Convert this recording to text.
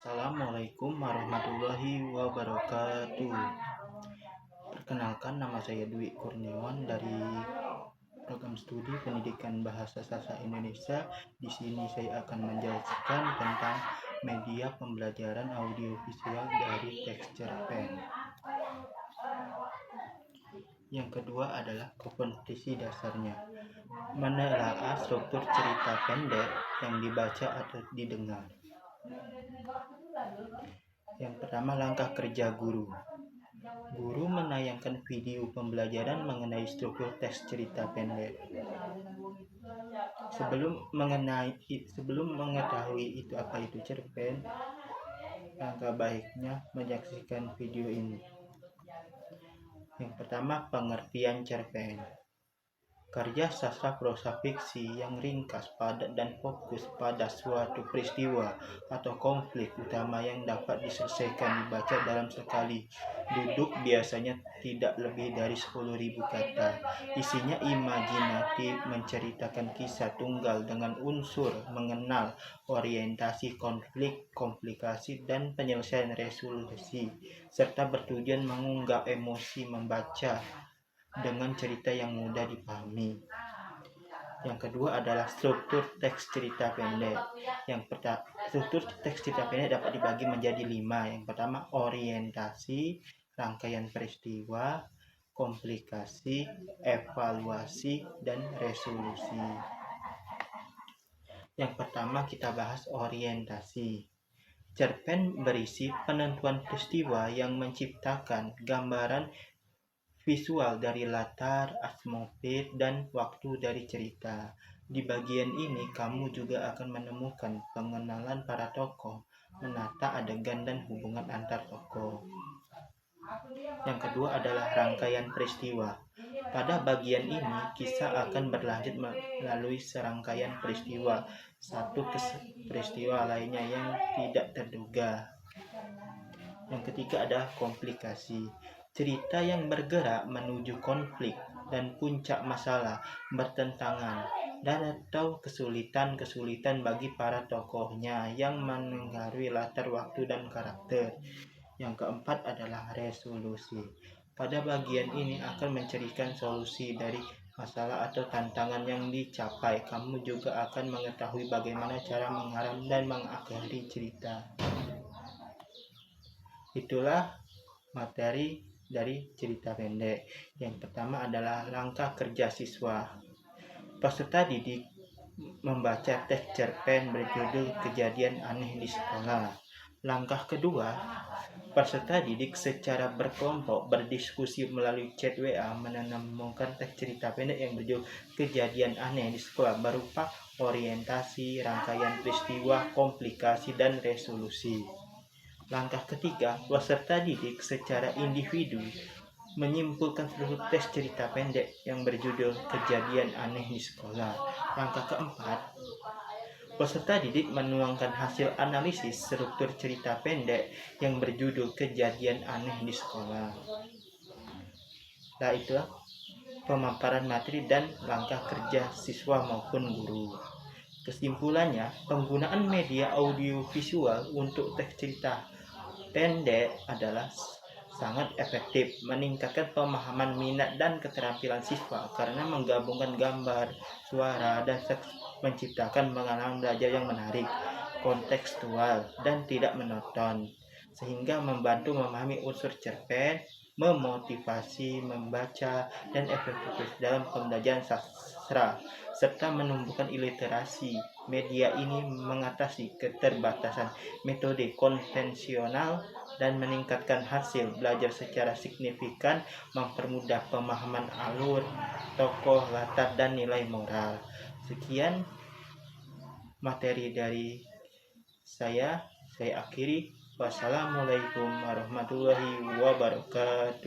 Assalamualaikum warahmatullahi wabarakatuh. Perkenalkan, nama saya Dwi Kurniawan dari program studi Pendidikan Bahasa Sastra Indonesia. Di sini saya akan menjelaskan tentang media pembelajaran audiovisual dari teks cerpen. Yang kedua adalah kompetensi dasarnya. Menelaah struktur cerita pendek yang dibaca atau didengar. Yang pertama, langkah kerja guru. Guru menayangkan video pembelajaran mengenai struktur teks cerita pendek. Sebelum mengetahui apa itu cerpen, langkah baiknya menyaksikan video ini. Yang pertama, pengertian cerpen. Karya sastra prosa fiksi yang ringkas, padat, dan fokus pada suatu peristiwa atau konflik utama yang dapat diselesaikan dibaca dalam sekali duduk, biasanya tidak lebih dari 10.000 kata. Isinya imajinatif, menceritakan kisah tunggal dengan unsur mengenal orientasi konflik, komplikasi, dan penyelesaian resolusi, serta bertujuan mengunggah emosi membaca dengan cerita yang mudah dipahami. Yang kedua adalah struktur teks cerita pendek. Struktur teks cerita pendek dapat dibagi menjadi 5. Yang pertama, orientasi, rangkaian peristiwa, komplikasi, evaluasi, dan resolusi. Yang pertama kita bahas orientasi. Cerpen berisi penentuan peristiwa yang menciptakan gambaran visual dari latar, atmosfer, dan waktu dari cerita. Di bagian ini kamu juga akan menemukan pengenalan para tokoh, menata adegan, dan hubungan antar tokoh. Yang kedua adalah rangkaian peristiwa. Pada bagian ini, kisah akan berlanjut melalui serangkaian peristiwa, satu peristiwa lainnya yang tidak terduga. Yang ketiga adalah komplikasi. Cerita yang bergerak menuju konflik dan puncak masalah, bertentangan, dan atau kesulitan bagi para tokohnya yang mengaruhi latar waktu dan karakter. Yang keempat adalah resolusi. Pada bagian ini akan mencarikan solusi dari masalah atau tantangan yang dicapai. Kamu juga akan mengetahui bagaimana cara mengarang dan mengakhiri cerita. Itulah materi dari cerita pendek. Yang pertama adalah langkah kerja siswa. Peserta didik membaca teks cerpen berjudul Kejadian Aneh di Sekolah. Langkah kedua, peserta didik secara berkelompok berdiskusi melalui chat WA menemukan teks cerita pendek yang berjudul Kejadian Aneh di Sekolah berupa orientasi, rangkaian peristiwa, komplikasi, dan resolusi. Langkah ketiga, peserta didik secara individu menyimpulkan seluruh teks cerita pendek yang berjudul Kejadian Aneh di Sekolah. Langkah keempat, peserta didik menuangkan hasil analisis struktur cerita pendek yang berjudul Kejadian Aneh di Sekolah. Nah, itulah pemaparan materi dan langkah kerja siswa maupun guru. Kesimpulannya, penggunaan media audiovisual untuk teks cerita pendek adalah sangat efektif meningkatkan pemahaman, minat, dan keterampilan siswa karena menggabungkan gambar, suara, dan teks menciptakan pengalaman belajar yang menarik, kontekstual, dan tidak monoton, sehingga membantu memahami unsur cerpen, memotivasi membaca, dan efektif dalam pembelajaran sastra, serta menumbuhkan literasi. Media ini mengatasi keterbatasan metode konvensional dan meningkatkan hasil belajar secara signifikan, mempermudah pemahaman alur, tokoh, latar, dan nilai moral. Sekian materi dari saya akhiri. Wassalamualaikum warahmatullahi wabarakatuh.